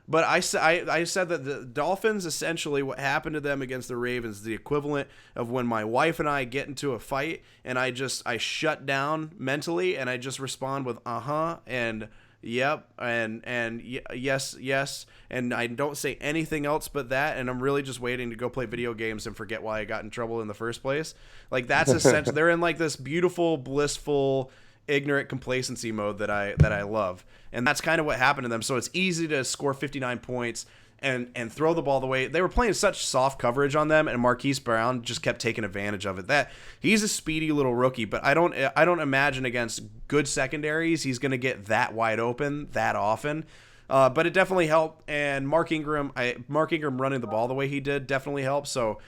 But I said that the Dolphins, essentially what happened to them against the Ravens is the equivalent of when my wife and I get into a fight and I shut down mentally and I just respond with and yep and yes and I don't say anything else but that, and I'm really just waiting to go play video games and forget why I got in trouble in the first place. Like that's essentially they're in like this beautiful, blissful, ignorant complacency mode that I love. And that's kind of what happened to them. So it's easy to score 59 points and throw the ball the way they were playing such soft coverage on them, and Marquise Brown just kept taking advantage of it. That he's a speedy little rookie, but I don't imagine against good secondaries he's going to get that wide open that often. But it definitely helped, and Mark Ingram running the ball the way he did definitely helped. So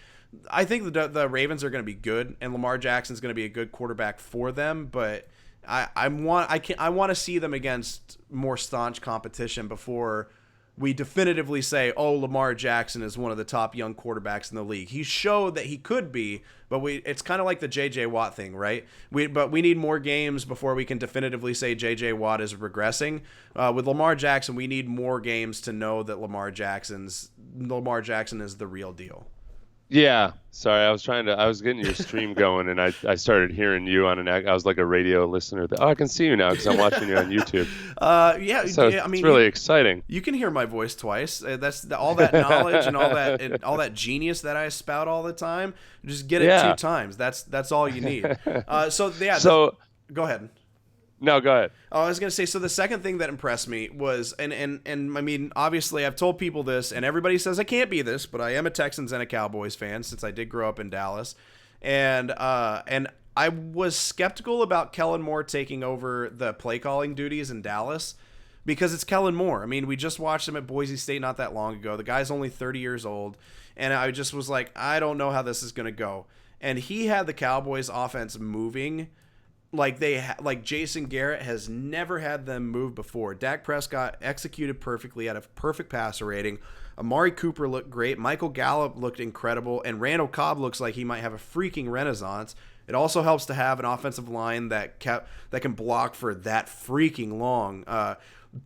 I think the Ravens are going to be good, and Lamar Jackson's going to be a good quarterback for them, but I want to see them against more staunch competition before we definitively say, oh, Lamar Jackson is one of the top young quarterbacks in the league. He showed that he could be, but it's kind of like the J.J. Watt thing, right? But we need more games before we can definitively say J.J. Watt is regressing. With Lamar Jackson, we need more games to know that Lamar Jackson is the real deal. Yeah, sorry, I was getting your stream going, and I started hearing you I was like a radio listener. I can see you now because I'm watching you on YouTube. I mean, it's really exciting. You can hear my voice twice. That's all that knowledge and all that genius that I spout all the time. Just get it 2 times. That's all you need. So go ahead. No, go ahead. I was going to say, so the second thing that impressed me was, and I mean, obviously I've told people this, and everybody says I can't be this, but I am a Texans and a Cowboys fan since I did grow up in Dallas. And I was skeptical about Kellen Moore taking over the play calling duties in Dallas because it's Kellen Moore. I mean, we just watched him at Boise State not that long ago. The guy's only 30 years old. And I just was like, I don't know how this is going to go. And he had the Cowboys offense moving like like Jason Garrett has never had them move before. Dak Prescott executed perfectly, had a perfect passer rating. Amari Cooper looked great. Michael Gallup looked incredible, and Randall Cobb looks like he might have a freaking renaissance. It also helps to have an offensive line that can block for that freaking long.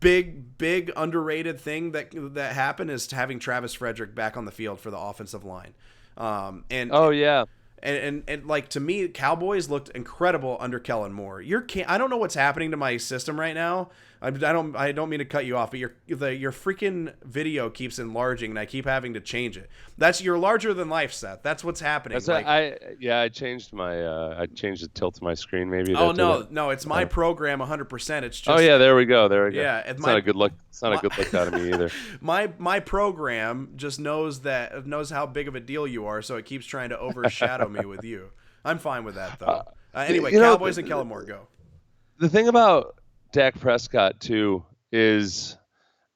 Big underrated thing that happened is having Travis Frederick back on the field for the offensive line. Oh yeah. And like, to me, Cowboys looked incredible under Kellen Moore. I don't know what's happening to my system right now. I don't mean to cut you off, but your freaking video keeps enlarging, and I keep having to change it. You're larger than life, Seth. That's what's happening. I changed the tilt to my screen maybe. Oh no, it's my program 100%. It's just. Oh yeah, there we go. Yeah, it's not a good look. It's not a good look out of me either. My program just knows how big of a deal you are, so it keeps trying to overshadow me with you. I'm fine with that though. Anyway, Cowboys and Kellen Moore, go. The thing about Dak Prescott too is,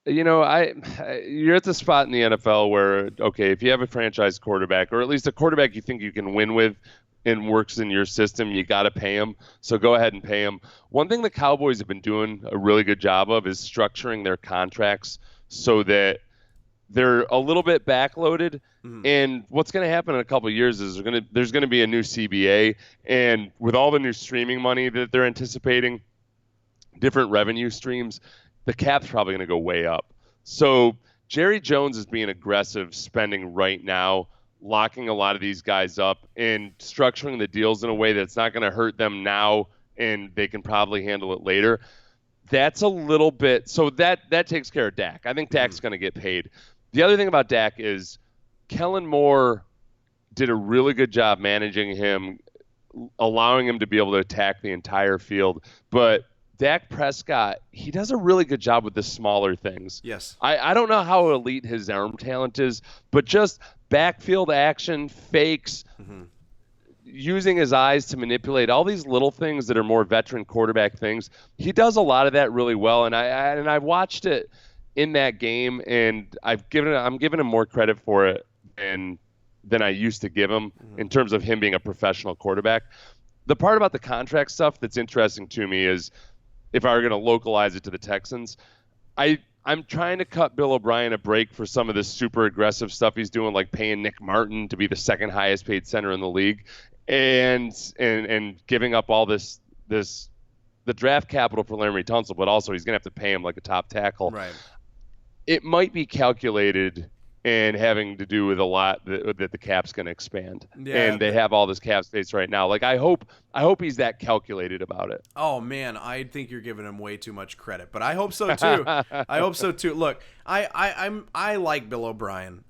you're at the spot in the NFL where, okay, if you have a franchise quarterback, or at least a quarterback you think you can win with and works in your system, you got to pay him. So go ahead and pay him. One thing the Cowboys have been doing a really good job of is structuring their contracts so that they're a little bit backloaded. Mm-hmm. And what's going to happen in a couple of years is there's going to be a new CBA, and with all the new streaming money that they're anticipating, different revenue streams, the cap's probably going to go way up. So Jerry Jones is being aggressive spending right now, locking a lot of these guys up and structuring the deals in a way that's not going to hurt them now, and they can probably handle it later. That's a little bit, so that takes care of Dak. I think Dak's going to get paid. The other thing about Dak is Kellen Moore did a really good job managing him, allowing him to be able to attack the entire field. But Dak Prescott, he does a really good job with the smaller things. Yes. I don't know how elite his arm talent is, but just backfield action, fakes, using his eyes to manipulate, all these little things that are more veteran quarterback things. He does a lot of that really well, and I watched it in that game, and I'm giving him more credit for it than I used to give him in terms of him being a professional quarterback. The part about the contract stuff that's interesting to me is, if I were going to localize it to the Texans, I'm trying to cut Bill O'Brien a break for some of this super aggressive stuff he's doing, like paying Nick Martin to be the second highest paid center in the league, and giving up all the draft capital for Laremy Tunsil, but also he's going to have to pay him like a top tackle. Right. It might be calculated and having to do with a lot that the cap's going to expand. Yeah, and they have all this cap space right now. Like, I hope he's that calculated about it. Oh man, I think you're giving him way too much credit, but I hope so too. I hope so too. Look, I like Bill O'Brien.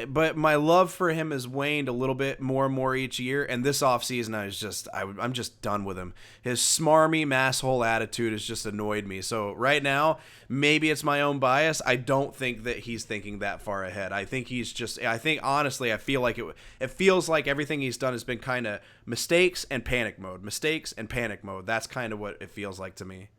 But my love for him has waned a little bit more and more each year. And this offseason, I'm just done with him. His smarmy masshole attitude has just annoyed me. So right now, maybe it's my own bias. I don't think that he's thinking that far ahead. I think honestly, I feel like it feels like everything he's done has been kind of mistakes and panic mode. That's kind of what it feels like to me.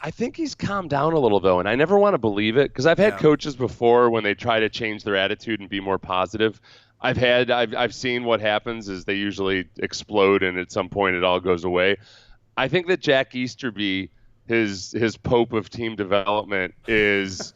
I think he's calmed down a little, though, and I never want to believe it, because I've had coaches before when they try to change their attitude and be more positive. I've seen what happens is they usually explode, and at some point it all goes away. I think that Jack Easterby, his pope of team development, is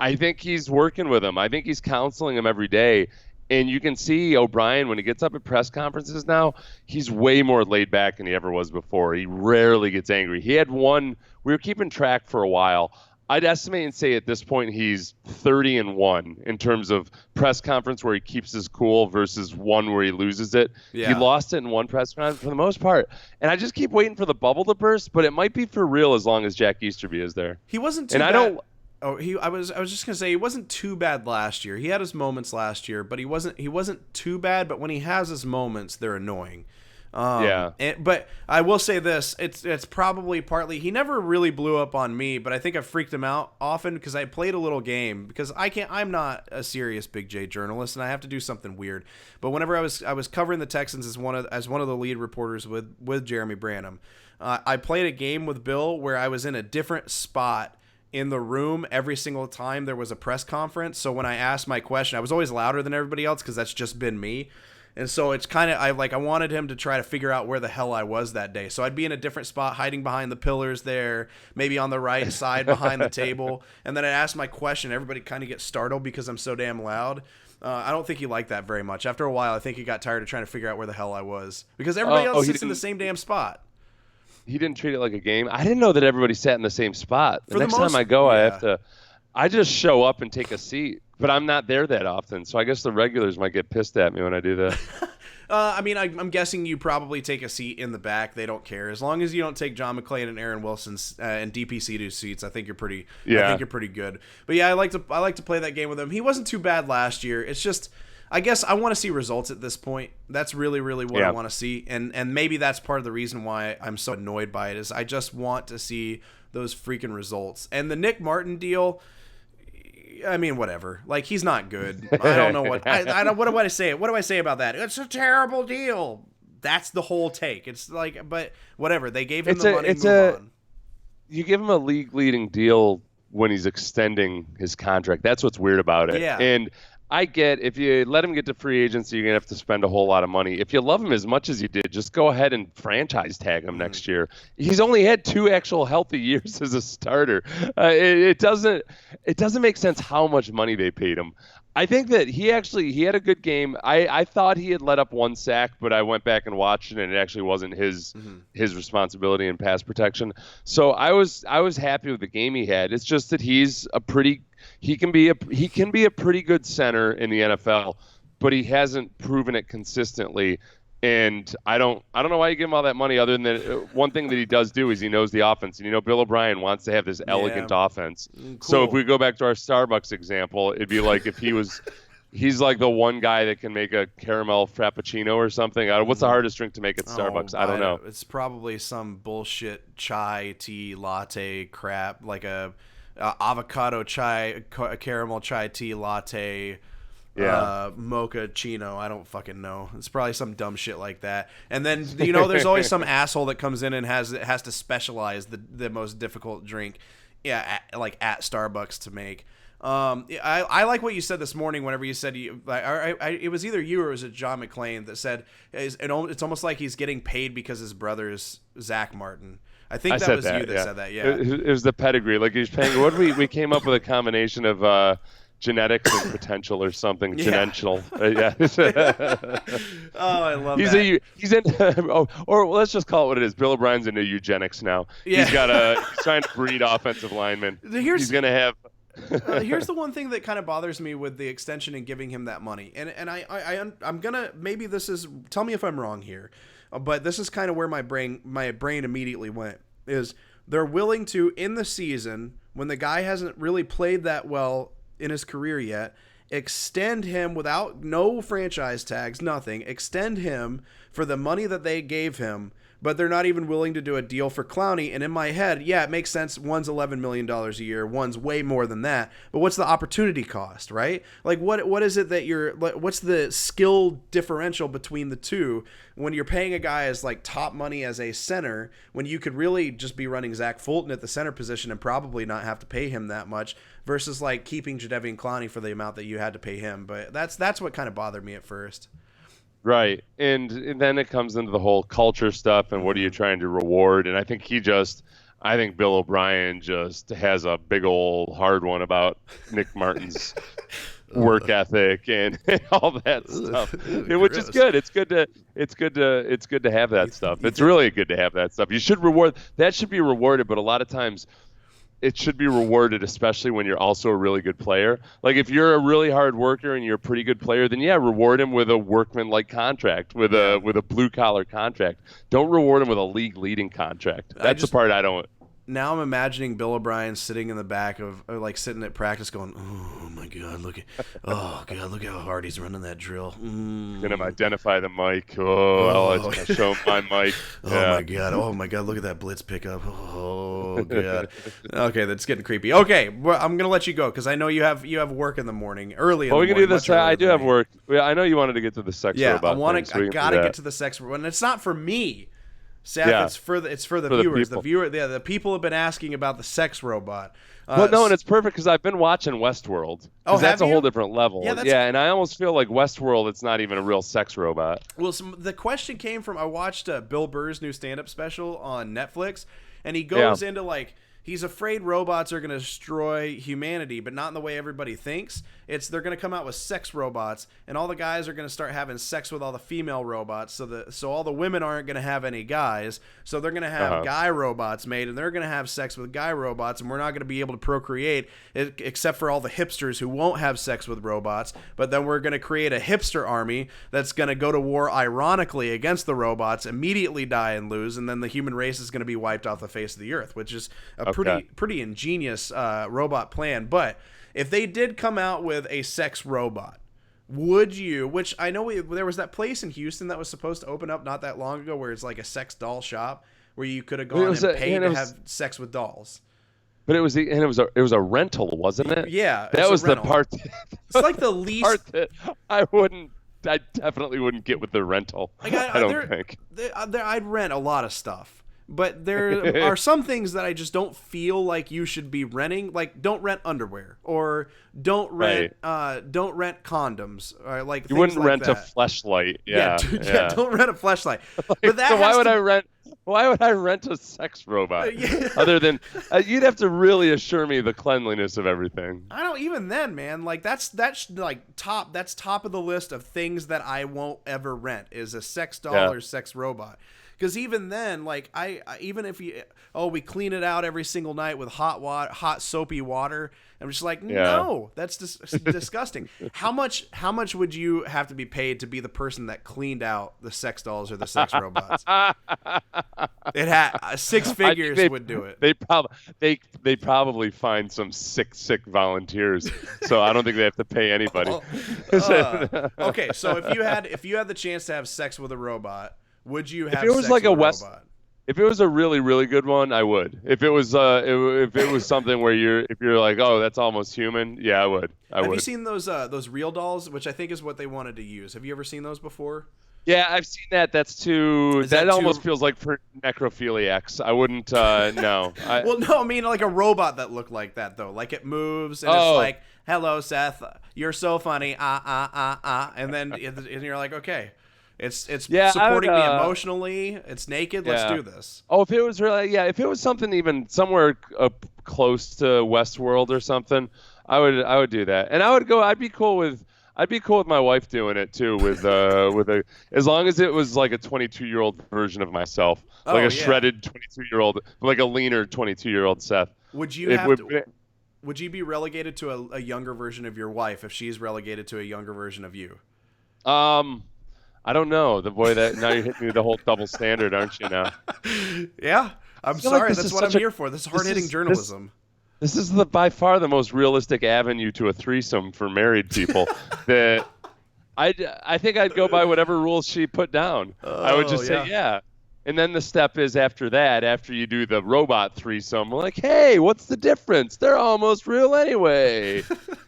I think he's working with him. I think he's counseling him every day. And you can see O'Brien, when he gets up at press conferences now, he's way more laid back than he ever was before. He rarely gets angry. He had one, we were keeping track for a while. I'd estimate and say at this point he's 30-1 in terms of press conference where he keeps his cool versus one where he loses it. Yeah. He lost it in one press conference for the most part. And I just keep waiting for the bubble to burst, but it might be for real as long as Jack Easterby is there. He wasn't too bad. I was just gonna say he wasn't too bad last year. He had his moments last year, but he wasn't too bad. But when he has his moments, they're annoying. But I will say this: it's probably partly he never really blew up on me, but I think I freaked him out often because I played a little game because I'm not a serious Big J journalist and I have to do something weird. But whenever I was covering the Texans as one of the lead reporters with Jeremy Branham, I played a game with Bill where I was in a different spot in the room every single time there was a press conference. So when I asked my question, I was always louder than everybody else because that's just been me. And so it's kind of, I wanted him to try to figure out where the hell I was that day. So I'd be in a different spot, hiding behind the pillars there, maybe on the right side behind the table. And then I'd ask my question. Everybody kind of gets startled because I'm so damn loud. I don't think he liked that very much. After a while, I think he got tired of trying to figure out where the hell I was. Because everybody else sits in the same damn spot. He didn't treat it like a game. I didn't know that everybody sat in the same spot. The next time I go, I just show up and take a seat. But I'm not there that often, so I guess the regulars might get pissed at me when I do that. I mean, I'm guessing you probably take a seat in the back. They don't care as long as you don't take John McClain and Aaron Wilson's and DPC2 seats. I think you're pretty. I think you're pretty good. But yeah, I like to play that game with him. He wasn't too bad last year. It's just, I guess I want to see results at this point. That's really, really what I want to see, and maybe that's part of the reason why I'm so annoyed by it. Is I just want to see those freaking results. And the Nick Martin deal, I mean, whatever. Like, he's not good. I don't know what. I don't. What do I say? What do I say about that? It's a terrible deal. That's the whole take. It's like, but whatever. They gave him the money. Move on. You give him a league-leading deal when he's extending his contract. That's what's weird about it. Yeah. And I get, if you let him get to free agency, you're going to have to spend a whole lot of money. If you love him as much as you did, just go ahead and franchise tag him next year. He's only had 2 actual healthy years as a starter. It doesn't make sense how much money they paid him. I think that he had a good game. I thought he had let up 1 sack, but I went back and watched it, and it actually wasn't his responsibility in pass protection. So I was happy with the game he had. It's just that he can be a pretty good center in the NFL, but he hasn't proven it consistently. And I don't know why you give him all that money, other than one thing that he does do is he knows the offense. And Bill O'Brien wants to have this elegant offense. Cool. So if we go back to our Starbucks example, it'd be like if he's like the one guy that can make a caramel frappuccino or something. What's the hardest drink to make at Starbucks? I don't know. It's probably some bullshit chai tea latte crap, like a avocado chai, caramel chai tea latte. Mocha chino, I don't fucking know. It's probably some dumb shit like that. And then there's always some asshole that comes in and has to specialize the most difficult drink, at Starbucks to make. I like what you said this morning. Whenever you said it was either you or was it John McClain that said it's almost like he's getting paid because his brother's Zach Martin. I think that was you that said that. Yeah, it was the pedigree. Like he's paying. What we came up with a combination of. Genetics and potential or something. Genential. Oh, I love that. He's in, or let's just call it what it is. Bill O'Brien's into eugenics now. Yeah. He's trying to breed offensive linemen. He's going to have. Here's the one thing that kind of bothers me with the extension and giving him that money. And I'm going to, maybe this is, tell me if I'm wrong here, but this is kind of where my brain immediately went, is they're willing to, in the season, when the guy hasn't really played that well in his career yet, extend him without no franchise tags, nothing, extend him for the money that they gave him, but they're not even willing to do a deal for Clowney. And in my head, it makes sense. One's $11 million a year. One's way more than that. But what's the opportunity cost, right? Like, what is it that what's the skill differential between the two when you're paying a guy as like top money as a center, when you could really just be running Zach Fulton at the center position and probably not have to pay him that much, versus like keeping Jadeveon Clowney for the amount that you had to pay him. But that's what kind of bothered me at first. Right. And then it comes into the whole culture stuff and what are you trying to reward? And I think I think Bill O'Brien just has a big old hard one about Nick Martin's work ethic and all that stuff, which is good. It's good to have that stuff. It's really good to have that stuff. You should that should be rewarded, but a lot of times it should be rewarded, especially when you're also a really good player. Like if you're a really hard worker and you're a pretty good player, then reward him with a workman-like contract, with a blue-collar contract. Don't reward him with a league-leading contract. That's the part I don't. Now I'm imagining Bill O'Brien sitting in the back of, like, sitting at practice going, oh my God, look how hard he's running that drill. Gonna identify the mic. I'll show him my mic. Oh my God, look at that blitz pickup. Oh God. Okay, that's getting creepy. Okay, well, I'm gonna let you go because I know you have work in the morning, early. We can do this. I do have work. I know you wanted to get to the sex robot. I gotta get to the sex robot, and it's not for me. Seth, Yeah. it's for the For the viewers. people. The people have been asking about the sex robot. Well, no, and it's perfect because I've been watching Westworld. Oh, Because that's have a whole you? different level. Yeah, that's and I almost feel like Westworld, it's not even a real sex robot. Well, the question came from I watched Bill Burr's new stand-up special on Netflix, and he goes into like he's afraid robots are going to destroy humanity, but not in the way everybody thinks. They're going to come out with sex robots, and all the guys are going to start having sex with all the female robots, so all the women aren't going to have any guys. So they're going to have guy robots made, and they're going to have sex with guy robots, and we're not going to be able to procreate except for all the hipsters who won't have sex with robots. But then we're going to create a hipster army that's going to go to war ironically against the robots, immediately die and lose, and then the human race is going to be wiped off the face of the earth, which is a pretty ingenious robot plan. But if they did come out with a sex robot, would you, which I know there was that place in Houston that was supposed to open up not that long ago where it's like a sex doll shop where you could have gone and paid to have sex with dolls. But it was a rental, wasn't it? Yeah. That was the part. It's like the least part that I definitely wouldn't get with the rental. I don't think. I'd rent a lot of stuff. But there are some things that I just don't feel like you should be renting. Like, don't rent underwear or don't rent condoms. Or like you wouldn't like rent that. a fleshlight. Yeah, don't rent a fleshlight. Like, But that so why would I rent a sex robot? Other than you'd have to really assure me the cleanliness of everything. I don't even then, man. Like that's like top of the list of things that I won't ever rent is a sex doll or sex robot. Because even then, like even if we clean it out every single night with hot soapy water, I'm just like, no, that's disgusting. How much would you have to be paid to be the person that cleaned out the sex dolls or the sex robots? It had six figures would do it. They probably find some sick volunteers, so I don't think they have to pay anybody. Okay, so if you had the chance to have sex with a robot. Would you have if it was sex like with a robot? If it was a really, really good one, I would. If it was if it was something where you're like, oh, that's almost human, yeah, I would. Have you seen those real dolls, which I think is what they wanted to use? Have you ever seen those before? Yeah, I've seen that. That almost feels like for necrophiliacs. I wouldn't. No. Well, no, I mean like a robot that looked like that though. Like it moves and it's like, "Hello, Seth, you're so funny." And then and you're like, "Okay." It's supporting me emotionally. It's naked. Let's do this. Oh, if it was something even somewhere close to Westworld or something, I would do that. And I'd be cool with my wife doing it too as long as it was like a 22-year-old version of myself, like a shredded 22-year-old, like a leaner 22-year-old Seth. Would you be relegated to a younger version of your wife if she's relegated to a younger version of you? I don't know. The boy that now you're hitting me with the whole double standard, aren't you now? Yeah. I'm sorry. That's what I'm here for. This is hard-hitting journalism. This is by far the most realistic avenue to a threesome for married people. That I think I'd go by whatever rules she put down. I would just say yeah. And then the step is after that, after you do the robot threesome, we're like, hey, what's the difference? They're almost real anyway.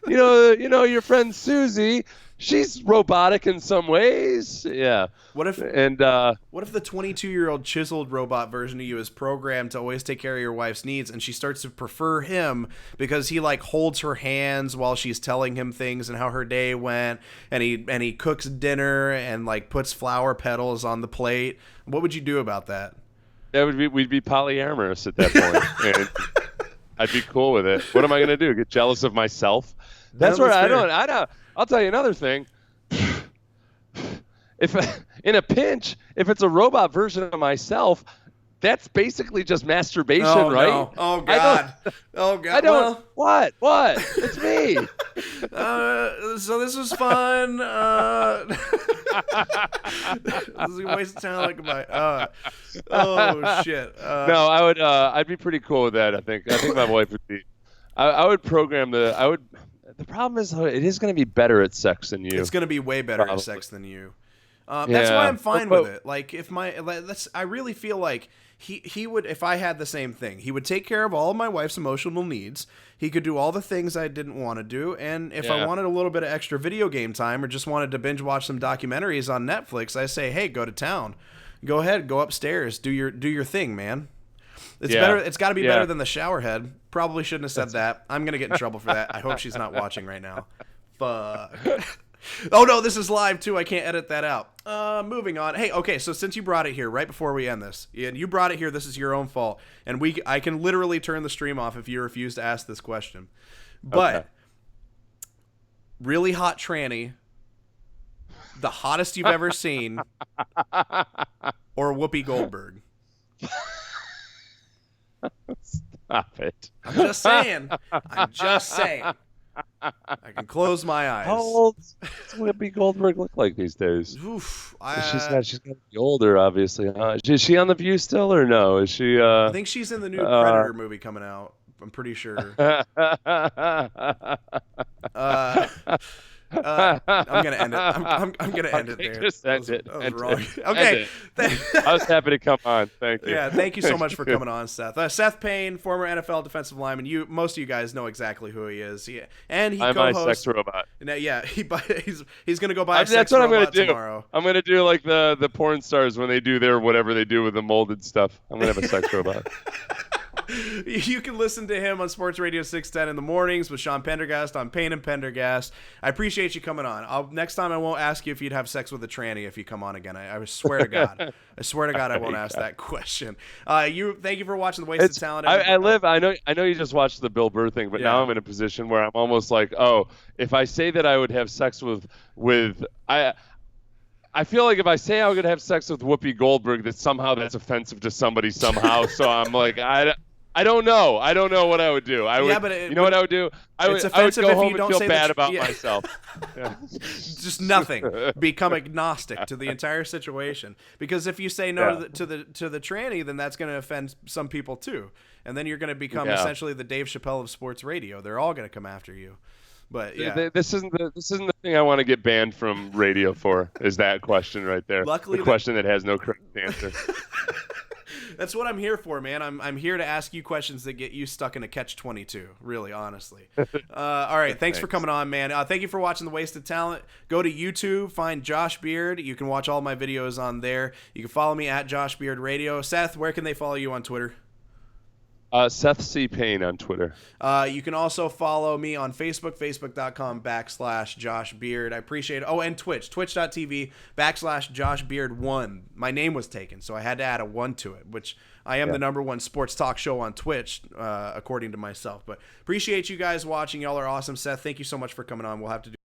you know your friend Susie. She's robotic in some ways. Yeah. What if the 22-year-old chiseled robot version of you is programmed to always take care of your wife's needs, and she starts to prefer him because he like holds her hands while she's telling him things and how her day went, and he cooks dinner and like puts flower petals on the plate. What would you do about that? We'd be polyamorous at that point. And I'd be cool with it. What am I gonna do? Get jealous of myself? That's where I don't. I'll tell you another thing. If in a pinch, if it's a robot version of myself, that's basically just masturbation, right? No. Oh God! I don't. What? It's me. So this was fun. This is a waste of time. Like oh shit. No, I would. I'd be pretty cool with that. I think my wife would be. I would program The problem is, it is going to be better at sex than you. It's going to be way better at sex than you. That's why I'm fine with it. Like, I really feel like he would, if I had the same thing, he would take care of all of my wife's emotional needs. He could do all the things I didn't want to do. And if I wanted a little bit of extra video game time or just wanted to binge watch some documentaries on Netflix, I say, hey, go to town. Go ahead, go upstairs, do your thing, man. It's Yeah. better. It's got to be Yeah. better than the shower head. Probably shouldn't have said that. I'm gonna get in trouble for that. I hope she's not watching right now. Fuck. Oh no, this is live too. I can't edit that out. Moving on. Hey, okay. So since you brought it here, right before we end this, and you brought it here, this is your own fault, and I can literally turn the stream off if you refuse to ask this question. But Okay. really hot tranny, the hottest you've ever seen, or Whoopi Goldberg. Stop it. I'm just saying. I'm just saying. I can close my eyes. How old does Whoopi Goldberg look like these days? Oof, She's got to be older, obviously. Is she on The View still or no? Is she? I think she's in the new Predator movie coming out. I'm pretty sure. I'm gonna end it. I'm gonna end it there. Just end it. That was wrong. Okay. I was happy to come on. Thank you. Yeah, thank you so much for coming on, Seth. Seth Payne, former NFL defensive lineman. Most of you guys know exactly who he is. And he I'm my co-hosts. sex robot. Yeah, he's gonna go buy a sex That's what I'm robot gonna do. tomorrow. I'm gonna do like the porn stars when they do their whatever they do with the molded stuff. I'm gonna have a sex robot. You can listen to him on Sports Radio 610 in the mornings with Sean Pendergast on Payne and Pendergast. I appreciate you coming on. Next time I won't ask you if you'd have sex with a tranny if you come on again. I swear to God. I swear to God I won't ask that question. Thank you for watching The Wasted Talent. I know you just watched the Bill Burr thing, but now I'm in a position where I'm almost like, oh, if I say that I would have sex with I feel like if I say I would have sex with Whoopi Goldberg, that somehow that's offensive to somebody somehow. So I'm like, I don't know. I don't know what I would do. You know what I would do? I would go home and feel bad about myself. Yeah. Just nothing. Become agnostic to the entire situation. Because if you say no to the tranny, then that's going to offend some people too. And then you're going to become essentially the Dave Chappelle of sports radio. They're all going to come after you. But yeah, this isn't the thing I want to get banned from radio for. Is that question right there? Luckily, the question that has no correct answer. That's what I'm here for, man. I'm here to ask you questions that get you stuck in a catch-22, really, honestly. All right, thanks for coming on, man. Thank you for watching The Wasted Talent. Go to YouTube, find Josh Beard. You can watch all my videos on there. You can follow me at Josh Beard Radio. Seth, where can they follow you on Twitter? Seth C. Payne on Twitter. You can also follow me on Facebook, facebook.com/Josh Beard. I appreciate it. Oh, and Twitch, twitch.tv/Josh Beard 1. My name was taken, so I had to add a 1 to it, which I am the #1 sports talk show on Twitch, according to myself. But appreciate you guys watching. Y'all are awesome. Seth, thank you so much for coming on. We'll have to do